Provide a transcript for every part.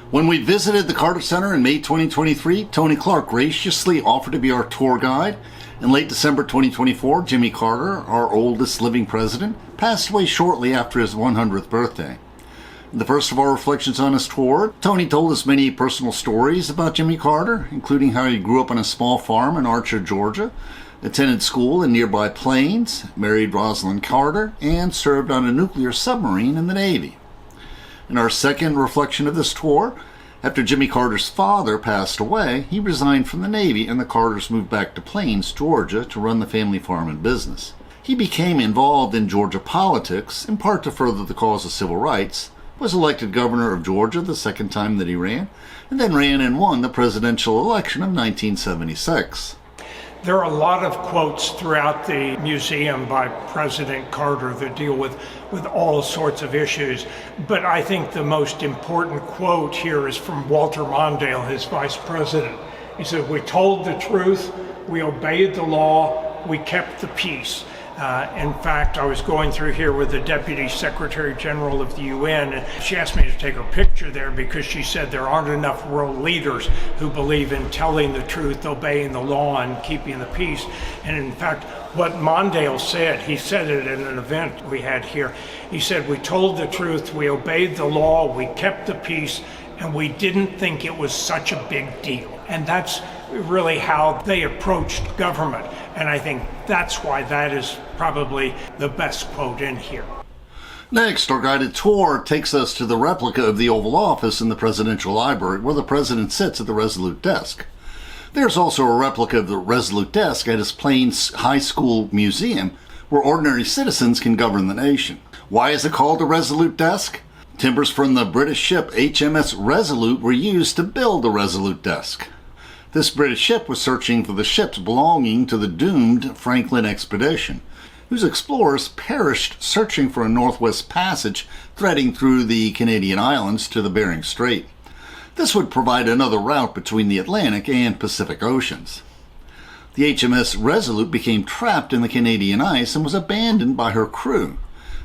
When we visited the Carter Center in May 2023, Tony Clark graciously offered to be our tour guide. In late December 2024, Jimmy Carter, our oldest living president, passed away shortly after his 100th birthday. In the first of our reflections on his tour, Tony told us many personal stories about Jimmy Carter, including how he grew up on a small farm in Archer, Georgia, attended school in nearby Plains, married Rosalind Carter, and served on a nuclear submarine in the Navy. In our second reflection of this tour, after Jimmy Carter's father passed away, he resigned from the Navy and the Carters moved back to Plains, Georgia to run the family farm and business. He became involved in Georgia politics, in part to further the cause of civil rights, was elected governor of Georgia the second time that he ran, and then ran and won the presidential election of 1976. There are a lot of quotes throughout the museum by President Carter that deal with all sorts of issues, but I think the most important quote here is from Walter Mondale, his vice president. He said, "We told the truth, we obeyed the law, we kept the peace." In fact, I was going through here with the Deputy Secretary General of the UN, and she asked me to take her picture there because she said there aren't enough world leaders who believe in telling the truth, obeying the law, and keeping the peace. And in fact, what Mondale said, he said it in an event we had here. He said, "We told the truth, we obeyed the law, we kept the peace, and we didn't think it was such a big deal." And that's really how they approached government. And I think that's why that is probably the best quote in here. Next, our guided tour takes us to the replica of the Oval Office in the Presidential Library, where the President sits at the Resolute Desk. There's also a replica of the Resolute Desk at his Plains High School Museum, where ordinary citizens can govern the nation. Why is it called the Resolute Desk? Timbers from the British ship HMS Resolute were used to build the Resolute Desk. This British ship was searching for the ships belonging to the doomed Franklin expedition, whose explorers perished searching for a northwest passage threading through the Canadian islands to the Bering Strait. This would provide another route between the Atlantic and Pacific Oceans. The HMS Resolute became trapped in the Canadian ice and was abandoned by her crew.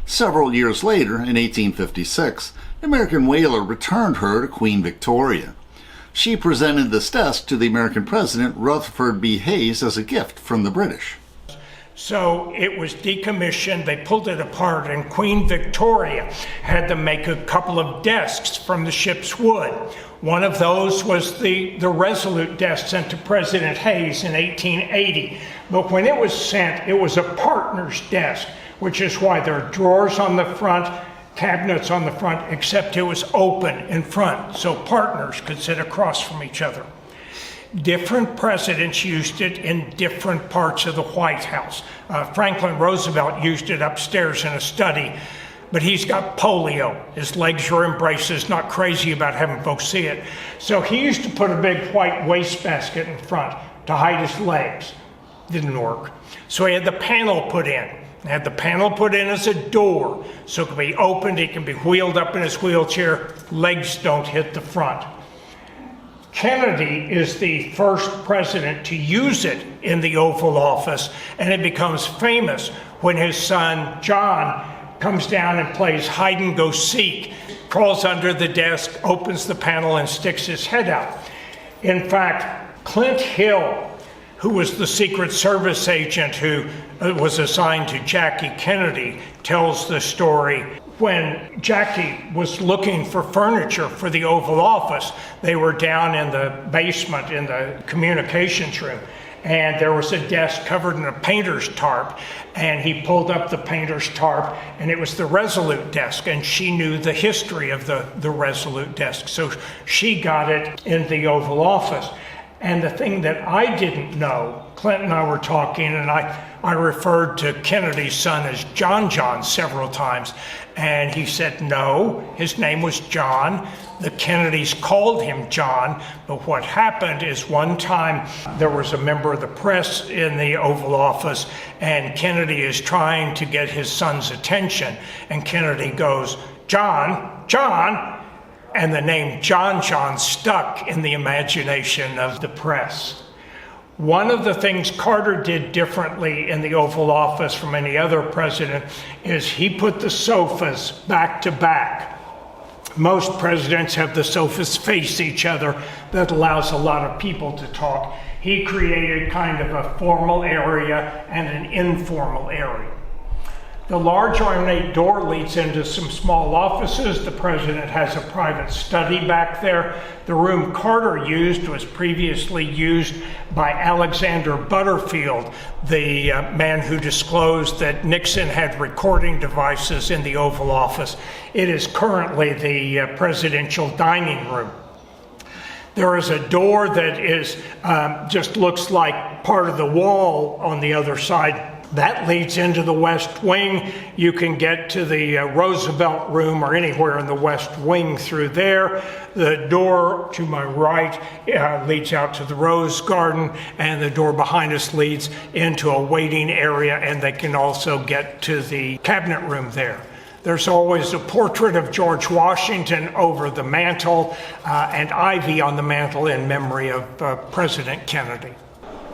Several years later, in 1856, an American whaler returned her to Queen Victoria. She presented this desk to the American President, Rutherford B. Hayes, as a gift from the British. So it was decommissioned, they pulled it apart, and Queen Victoria had to make a couple of desks from the ship's wood. One of those was the Resolute desk sent to President Hayes in 1880. But when it was sent, it was a partner's desk, which is why there are drawers on the front, cabinets on the front, except it was open in front, so partners could sit across from each other. Different presidents used it in different parts of the White House. Franklin Roosevelt used it upstairs in a study, but he's got polio. His legs are in braces, not crazy about having folks see it. So he used to put a big white wastebasket in front to hide his legs. Didn't work. So he had the panel put in. Had the panel put in as a door, so it can be opened, he can be wheeled up in his wheelchair, legs don't hit the front. Kennedy is the first president to use it in the Oval Office, and it becomes famous when his son, John, comes down and plays hide and go seek, crawls under the desk, opens the panel, and sticks his head out. In fact, Clint Hill, who was the Secret Service agent who was assigned to Jackie Kennedy, tells the story. When Jackie was looking for furniture for the Oval Office, they were down in the basement in the communications room, and there was a desk covered in a painter's tarp, and he pulled up the painter's tarp, and it was the Resolute desk, and she knew the history of the Resolute desk, so she got it in the Oval Office. And the thing that I didn't know, Clint and I were talking, and I referred to Kennedy's son as John several times, and he said no, his name was John. The Kennedys called him John, but what happened is one time there was a member of the press in the Oval Office, and Kennedy is trying to get his son's attention, and Kennedy goes, "John, John," and the name John stuck in the imagination of the press. One of the things Carter did differently in the Oval Office from any other president is he put the sofas back to back. Most presidents have the sofas face each other. That allows a lot of people to talk. He created kind of a formal area and an informal area. The large ornate door leads into some small offices. The president has a private study back there. The room Carter used was previously used by Alexander Butterfield, the man who disclosed that Nixon had recording devices in the Oval Office. It is currently the presidential dining room. There is a door that is just looks like part of the wall on the other side. That leads into the West Wing. You can get to the Roosevelt room or anywhere in the West Wing through there. The door to my right leads out to the Rose Garden, and the door behind us leads into a waiting area, and they can also get to the cabinet room there. There's always a portrait of George Washington over the mantle and ivy on the mantle in memory of President Kennedy.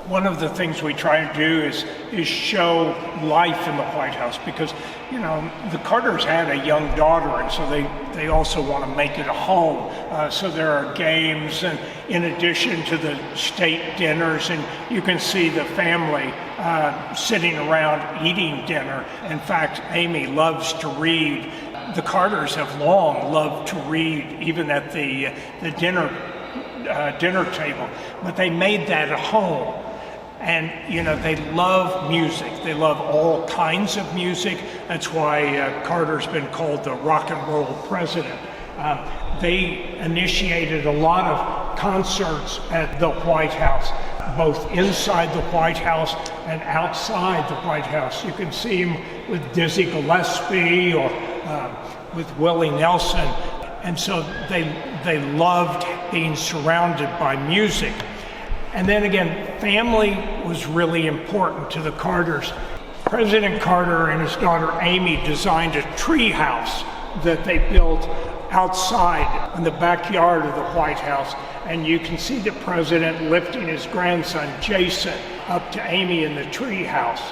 One of the things we try to do is show life in the White House because, you know, the Carters had a young daughter, and so they also want to make it a home. So there are games, and in addition to the state dinners, and you can see the family sitting around eating dinner. In fact, Amy loves to read. The Carters have long loved to read, even at the dinner table, but they made that a home. And, you know, they love music. They love all kinds of music. That's why Carter's been called the rock and roll president. They initiated a lot of concerts at the White House, both inside the White House and outside the White House. You can see him with Dizzy Gillespie or with Willie Nelson. And so they loved being surrounded by music. And then again, family was really important to the Carters. President Carter and his daughter Amy designed a tree house that they built outside in the backyard of the White House. And you can see the president lifting his grandson Jason up to Amy in the tree house.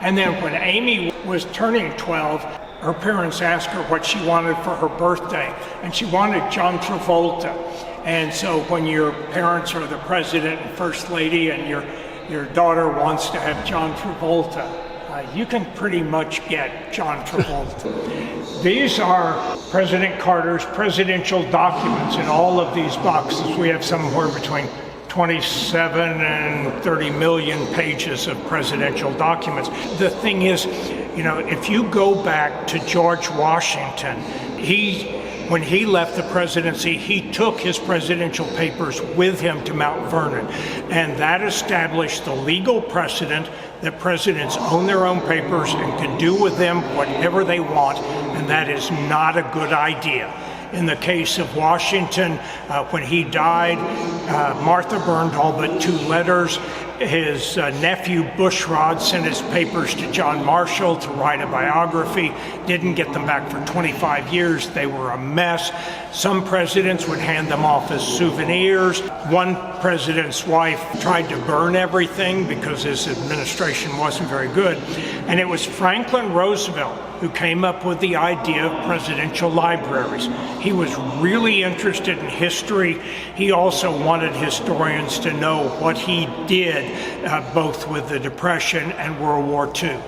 And then when Amy was turning 12, her parents asked her what she wanted for her birthday, and she wanted John Travolta. And so when your parents are the president and first lady and your daughter wants to have John Travolta, you can pretty much get John Travolta. These are President Carter's presidential documents in all of these boxes. We have somewhere between 27 and 30 million pages of presidential documents. The thing is, you know, if you go back to George Washington, when he left the presidency, he took his presidential papers with him to Mount Vernon, and that established the legal precedent that presidents own their own papers and can do with them whatever they want, and that is not a good idea. In the case of Washington, when he died, Martha burned all but 2 letters. His nephew Bushrod sent his papers to John Marshall to write a biography, didn't get them back for 25 years. They were a mess. Some presidents would hand them off as souvenirs. One president's wife tried to burn everything because his administration wasn't very good. And it was Franklin Roosevelt who came up with the idea of presidential libraries. He was really interested in history. He also wanted historians to know what he did, both with the Depression and World War II.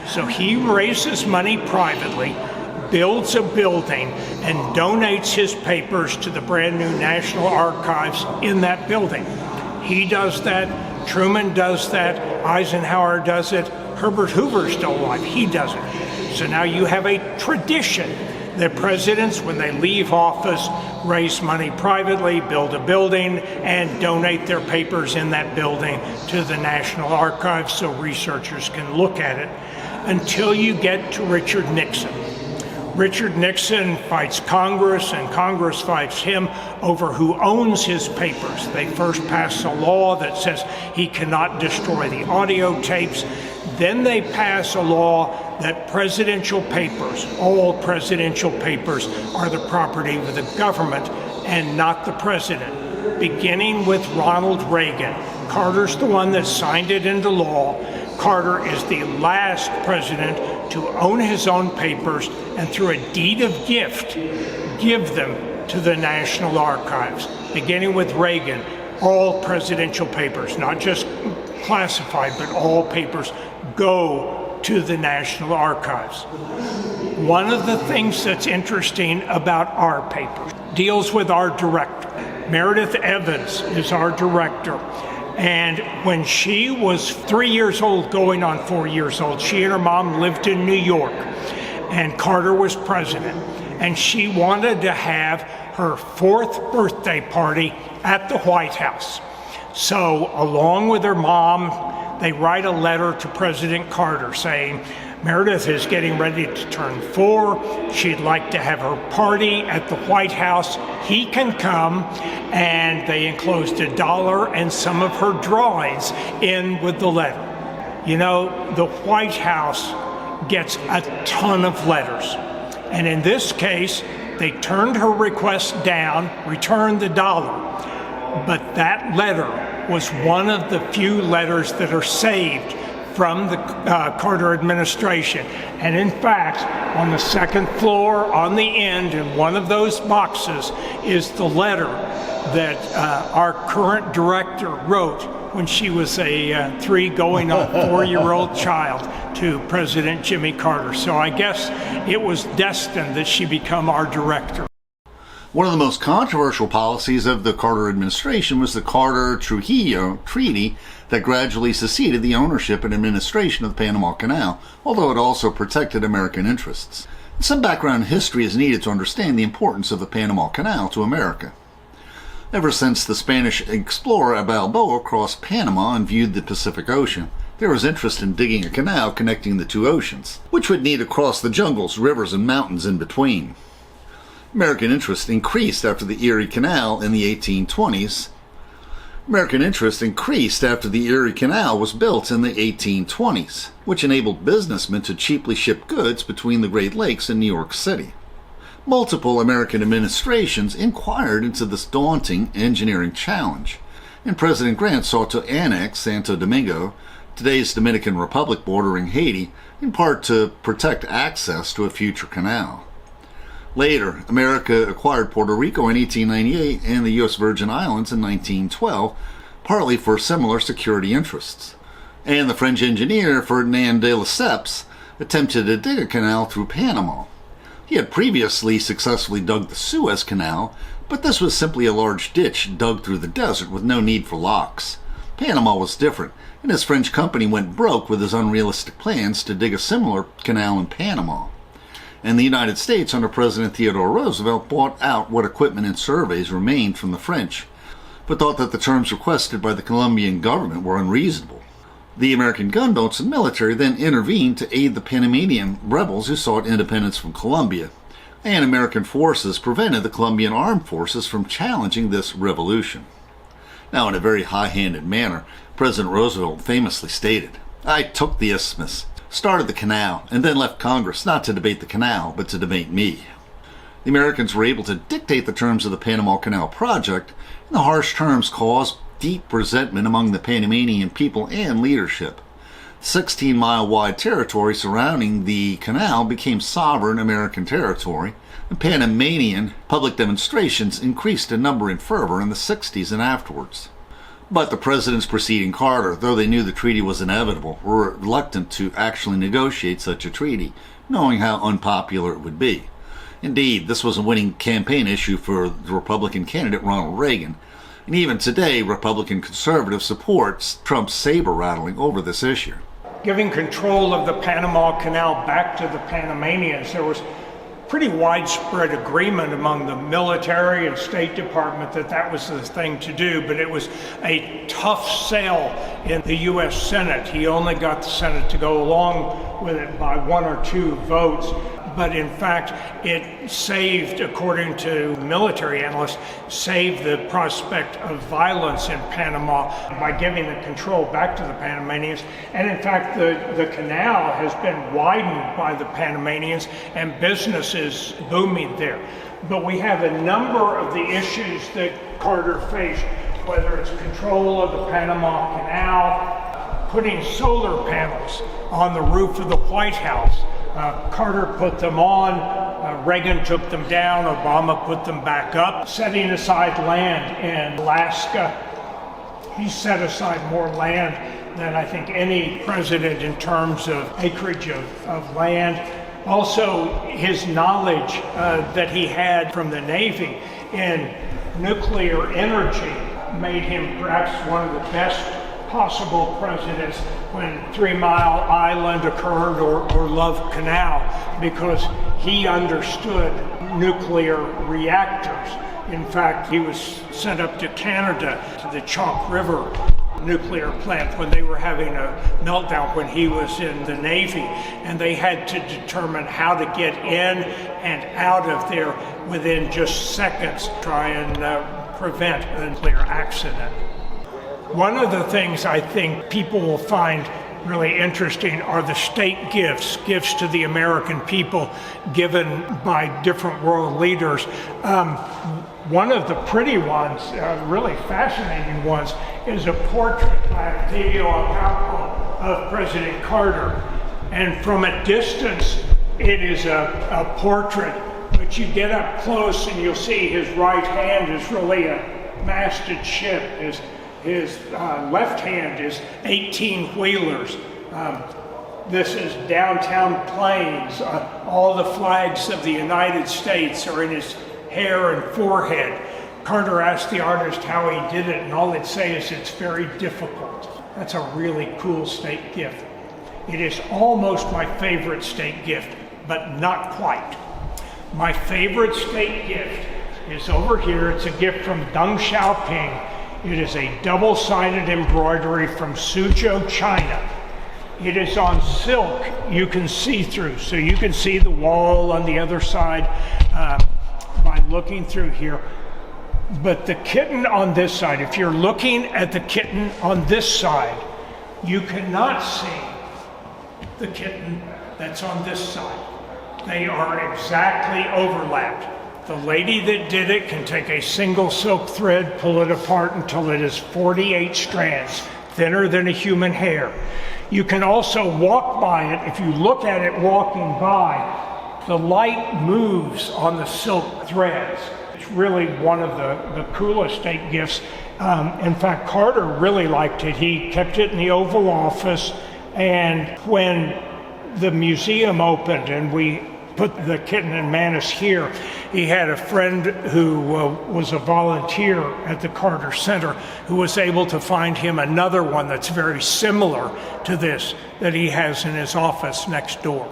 So he raises money privately, builds a building, and donates his papers to the brand new National Archives in that building. He does that, Truman does that, Eisenhower does it, Herbert Hoover's still alive, he does it. So now you have a tradition that presidents, when they leave office, raise money privately, build a building, and donate their papers in that building to the National Archives so researchers can look at it, until you get to Richard Nixon. Richard Nixon fights Congress, and Congress fights him over who owns his papers. They first pass a law that says he cannot destroy the audio tapes. Then they pass a law that presidential papers, all presidential papers, are the property of the government and not the president, beginning with Ronald Reagan. Carter's the one that signed it into law. Carter is the last president to own his own papers and through a deed of gift, give them to the National Archives, beginning with Reagan. All presidential papers, not just classified, but all papers go to the National Archives. One of the things that's interesting about our paper deals with our director. Meredith Evans is our director. And when she was 3 years old, going on 4 years old, she and her mom lived in New York, and Carter was president. And she wanted to have her 4th birthday party at the White House. So along with her mom, they write a letter to President Carter saying, Meredith is getting ready to turn 4. She'd like to have her party at the White House. He can come. And they enclosed $1 and some of her drawings in with the letter. You know, the White House gets a ton of letters. And in this case, they turned her request down, returned the $1. But that letter was one of the few letters that are saved from the Carter administration. And in fact, on the 2nd floor, on the end, in one of those boxes, is the letter that our current director wrote when she was a 3 going on 4-year-old child to President Jimmy Carter. So I guess it was destined that she become our director. One of the most controversial policies of the Carter administration was the Carter-Trujillo Treaty that gradually seceded the ownership and administration of the Panama Canal, although it also protected American interests. Some background history is needed to understand the importance of the Panama Canal to America. Ever since the Spanish explorer Balboa crossed Panama and viewed the Pacific Ocean, there was interest in digging a canal connecting the two oceans, which would need to cross the jungles, rivers, and mountains in between. American interest increased after the Erie Canal in the 1820s. American interest increased after the Erie Canal was built in the 1820s, which enabled businessmen to cheaply ship goods between the Great Lakes and New York City. Multiple American administrations inquired into this daunting engineering challenge, and President Grant sought to annex Santo Domingo, today's Dominican Republic bordering Haiti, in part to protect access to a future canal. Later, America acquired Puerto Rico in 1898 and the U.S. Virgin Islands in 1912, partly for similar security interests. And the French engineer Ferdinand de Lesseps attempted to dig a canal through Panama. He had previously successfully dug the Suez Canal, but this was simply a large ditch dug through the desert with no need for locks. Panama was different, and his French company went broke with his unrealistic plans to dig a similar canal in Panama. And the United States, under President Theodore Roosevelt, bought out what equipment and surveys remained from the French, but thought that the terms requested by the Colombian government were unreasonable. The American gunboats and military then intervened to aid the Panamanian rebels who sought independence from Colombia, and American forces prevented the Colombian armed forces from challenging this revolution. Now, in a very high-handed manner, President Roosevelt famously stated, "I took the isthmus, started the canal, and then left Congress not to debate the canal, but to debate me." The Americans were able to dictate the terms of the Panama Canal project, and the harsh terms caused deep resentment among the Panamanian people and leadership. The 16-mile-wide territory surrounding the canal became sovereign American territory, and Panamanian public demonstrations increased in number and fervor in the 60s and afterwards. But the presidents preceding Carter, though they knew the treaty was inevitable, were reluctant to actually negotiate such a treaty, knowing how unpopular it would be. Indeed, this was a winning campaign issue for the Republican candidate Ronald Reagan, and even today, Republican conservative supports Trump's saber-rattling over this issue. Giving control of the Panama Canal back to the Panamanians, there was pretty widespread agreement among the military and State Department that that was the thing to do, but it was a tough sell in the U.S. Senate. He only got the Senate to go along with it by 1 or 2 votes. But in fact, it saved, according to military analysts, saved the prospect of violence in Panama by giving the control back to the Panamanians. And in fact, the canal has been widened by the Panamanians and business is booming there. But we have a number of the issues that Carter faced, whether it's control of the Panama Canal, putting solar panels on the roof of the White House, Carter put them on, Reagan took them down, Obama put them back up. Setting aside land in Alaska, he set aside more land than I think any president in terms of acreage of land. Also, his knowledge that he had from the Navy in nuclear energy made him perhaps one of the best possible presidents when 3 Mile Island occurred or Love Canal, because he understood nuclear reactors. In fact, he was sent up to Canada to the Chalk River nuclear plant when they were having a meltdown when he was in the Navy, and they had to determine how to get in and out of there within just seconds, try and prevent a nuclear accident. One of the things I think people will find really interesting are the state gifts to the American people given by different world leaders. One of the pretty ones, really fascinating ones, is a portrait by Theodore of President Carter. And from a distance, it is a portrait, but you get up close and you'll see his right hand is really a masted ship. His left hand is 18-wheelers. This is downtown planes. All the flags of the United States are in his hair and forehead. Carter asked the artist how he did it, and all they'd say is it's very difficult. That's a really cool state gift. It is almost my favorite state gift, but not quite. My favorite state gift is over here. It's a gift from Deng Xiaoping. It is a double-sided embroidery from Suzhou, China. It is on silk you can see through, so you can see the wall on the other side by looking through here. But the kitten on this side, if you're looking at the kitten on this side, you cannot see the kitten that's on this side. They are exactly overlapped. The lady that did it can take a single silk thread, pull it apart until it is 48 strands, thinner than a human hair. You can also walk by it. If you look at it walking by, the light moves on the silk threads. It's really one of the coolest state gifts. In fact, Carter really liked it. He kept it in the Oval Office, and when the museum opened and we put the kitten and Manus here, he had a friend who was a volunteer at the Carter Center who was able to find him another one that's very similar to this that he has in his office next door.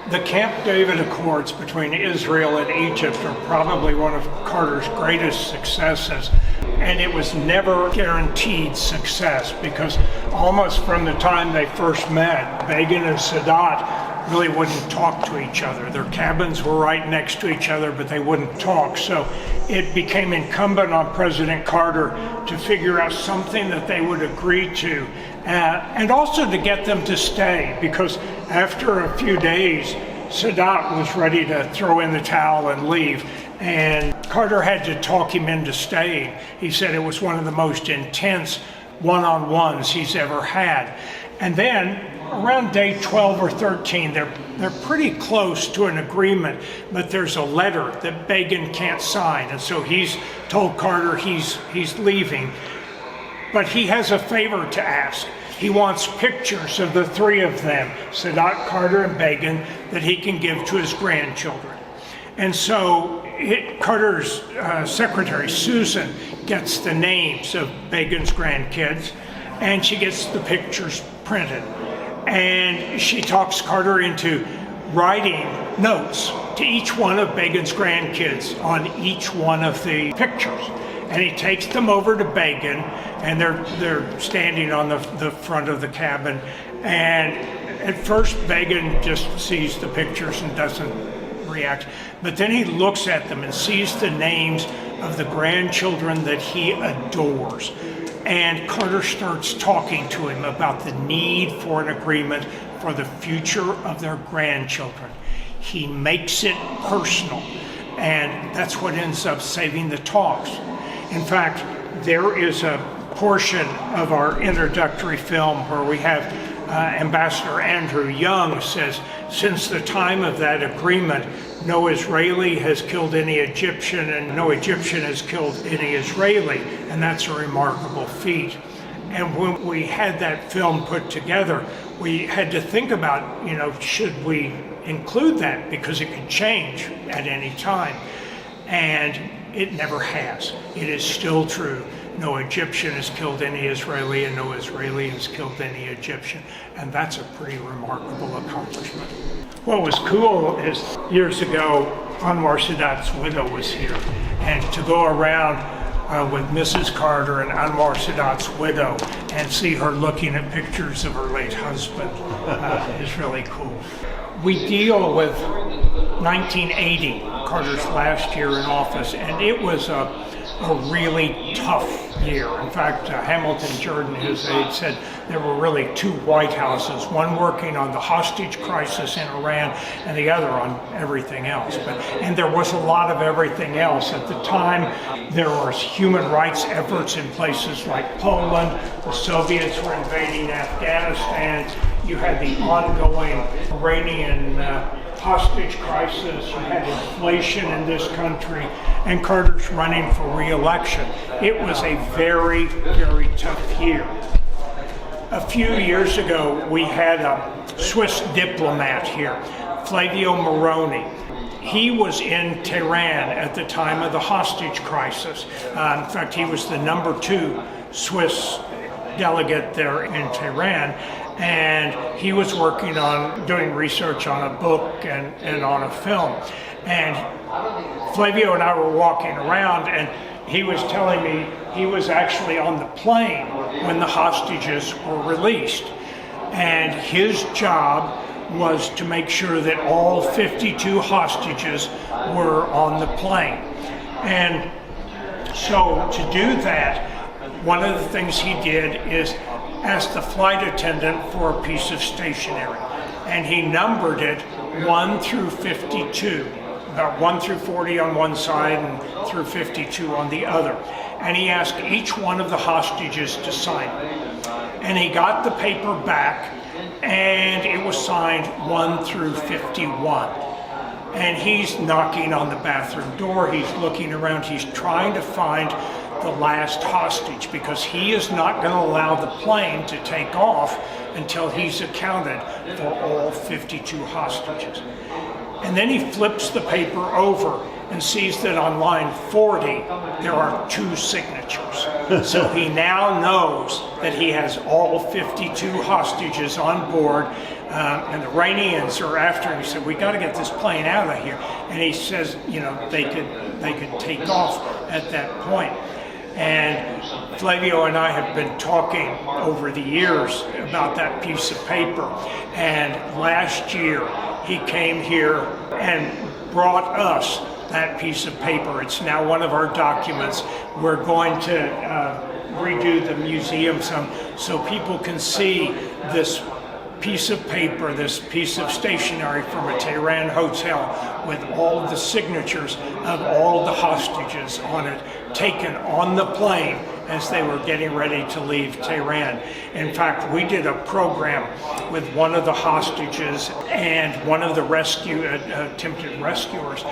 The Camp David Accords between Israel and Egypt are probably one of Carter's greatest successes, and it was never guaranteed success because almost from the time they first met, Reagan and Sadat really wouldn't talk to each other. Their cabins were right next to each other, but they wouldn't talk. So it became incumbent on President Carter to figure out something that they would agree to, and also to get them to stay, because after a few days, Sadat was ready to throw in the towel and leave, and Carter had to talk him into staying. He said it was one of the most intense one-on-ones he's ever had. And then around day 12 or 13, they're pretty close to an agreement, but there's a letter that Reagan can't sign, and so he's told Carter he's leaving. But he has a favor to ask. He wants pictures of the three of them, Sadat, Carter, and Reagan, that he can give to his grandchildren. And so Carter's secretary, Susan, gets the names of Reagan's grandkids, and she gets the pictures printed. And she talks Carter into writing notes to each one of Reagan's grandkids on each one of the pictures. And he takes them over to Reagan, and they're standing on the front of the cabin. And at first, Reagan just sees the pictures and doesn't react. But then he looks at them and sees the names of the grandchildren that he adores. And Carter starts talking to him about the need for an agreement for the future of their grandchildren. He makes it personal, and that's what ends up saving the talks. In fact, there is a portion of our introductory film where we have Ambassador Andrew Young says, since the time of that agreement, no Israeli has killed any Egyptian and no Egyptian has killed any Israeli, and that's a remarkable feat. And when we had that film put together, we had to think about, should we include that, because it could change at any time. And it never has. It is still true. No Egyptian has killed any Israeli and no Israeli has killed any Egyptian. And that's a pretty remarkable accomplishment. What was cool is years ago, Anwar Sadat's widow was here. And to go around with Mrs. Carter and Anwar Sadat's widow and see her looking at pictures of her late husband is really cool. We deal with 1980, Carter's last year in office, and it was a really tough year. In fact, Hamilton Jordan, his aide, said there were really two White Houses, one working on the hostage crisis in Iran and the other on everything else. And there was a lot of everything else. At the time, there were human rights efforts in places like Poland. The Soviets were invading Afghanistan. You had the ongoing Iranian hostage crisis, you had inflation in this country, and Carter's running for re-election. It was a very, very tough year. A few years ago, we had a Swiss diplomat here, Flavio Moroni. He was in Tehran at the time of the hostage crisis. In fact, he was the #2 Swiss delegate there in Tehran. And he was working on doing research on a book and on a film. And Flavio and I were walking around, and he was telling me he was actually on the plane when the hostages were released. And his job was to make sure that all 52 hostages were on the plane. And so to do that, one of the things he did is ask the flight attendant for a piece of stationery. And he numbered it 1 through 52, about 1 through 40 on one side and through 52 on the other. And he asked each one of the hostages to sign it. And he got the paper back, and it was signed 1 through 51. And he's knocking on the bathroom door, he's looking around, he's trying to find the last hostage, because he is not going to allow the plane to take off until he's accounted for all 52 hostages. And then he flips the paper over and sees that on line 40 there are 2 signatures. So he now knows that he has all 52 hostages on board, and the Iranians are after him. He said, "We got to get this plane out of here." And he says, they could take off at that point. And Flavio and I have been talking over the years about that piece of paper. And last year, he came here and brought us that piece of paper. It's now one of our documents. We're going to redo the museum some so people can see this piece of paper, this piece of stationery from a Tehran hotel with all of the signatures of all the hostages on it, taken on the plane as they were getting ready to leave Tehran. In fact, we did a program with one of the hostages and one of the attempted rescuers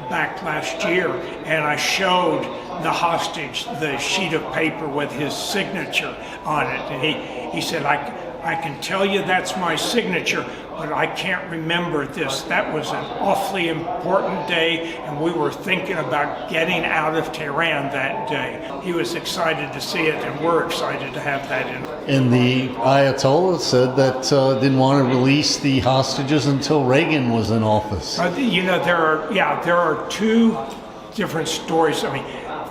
back last year, and I showed the hostage the sheet of paper with his signature on it, and he said, I can tell you that's my signature, but I can't remember this. That was an awfully important day, and we were thinking about getting out of Tehran that day. He was excited to see it, and we're excited to have that in. And the Ayatollah said that didn't want to release the hostages until Reagan was in office. There are 2 different stories. I mean,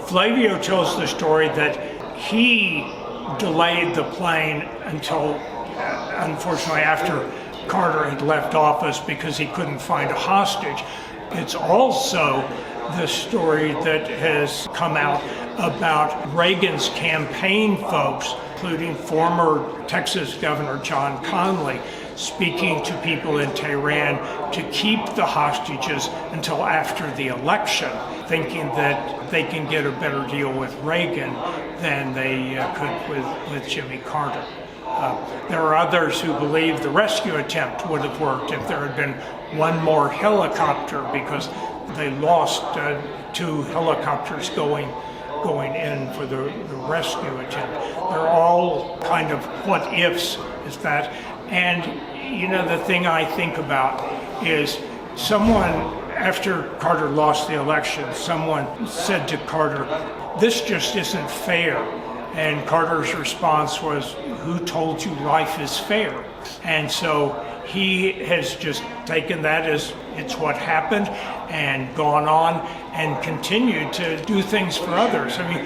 Flavio tells the story that he delayed the plane until, unfortunately, after Carter had left office because he couldn't find a hostage. It's also the story that has come out about Reagan's campaign folks, including former Texas Governor John Connally, speaking to people in Tehran to keep the hostages until after the election, thinking that they can get a better deal with Reagan than they could with Jimmy Carter. There are others who believe the rescue attempt would have worked if there had been one more helicopter, because they lost 2 helicopters going in for the rescue attempt. They're all kind of what ifs, is that. And the thing I think about is someone, after Carter lost the election, someone said to Carter, "This just isn't fair." And Carter's response was, "Who told you life is fair?" And so he has just taken that as it's what happened and gone on and continued to do things for others. I mean,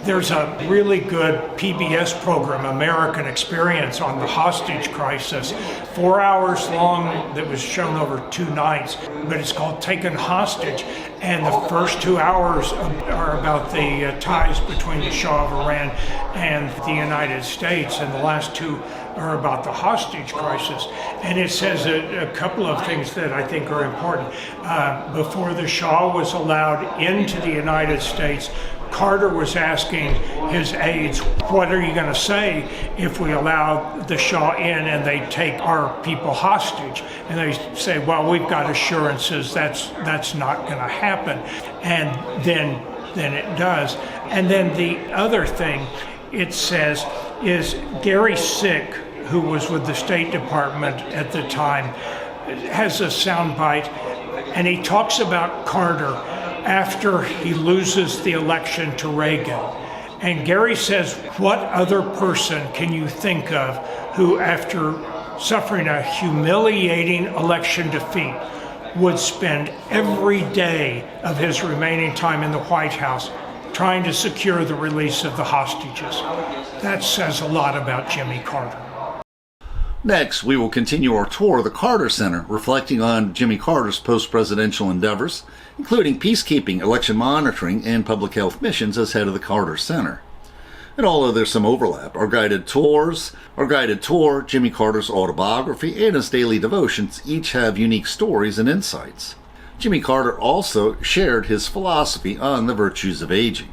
there's a really good PBS program, American Experience, on the hostage crisis, 4 hours long, that was shown over 2 nights, but it's called Taken Hostage. And the first 2 hours are about the ties between the Shah of Iran and the United States, and the last 2 are about the hostage crisis. And it says a couple of things that I think are important. Before the Shah was allowed into the United States, Carter was asking his aides, "What are you going to say if we allow the Shah in and they take our people hostage?" And they say, "Well, we've got assurances that's not going to happen." And then it does. And then the other thing it says is Gary Sick, who was with the State Department at the time, has a soundbite, and he talks about Carter after he loses the election to Reagan. And Gary says, "What other person can you think of who, after suffering a humiliating election defeat, would spend every day of his remaining time in the White House trying to secure the release of the hostages?" That says a lot about Jimmy Carter. Next, we will continue our tour of the Carter Center, reflecting on Jimmy Carter's post-presidential endeavors, including peacekeeping, election monitoring, and public health missions as head of the Carter Center. And although there's some overlap, our guided tour, Jimmy Carter's autobiography, and his daily devotions each have unique stories and insights. Jimmy Carter also shared his philosophy on the virtues of aging.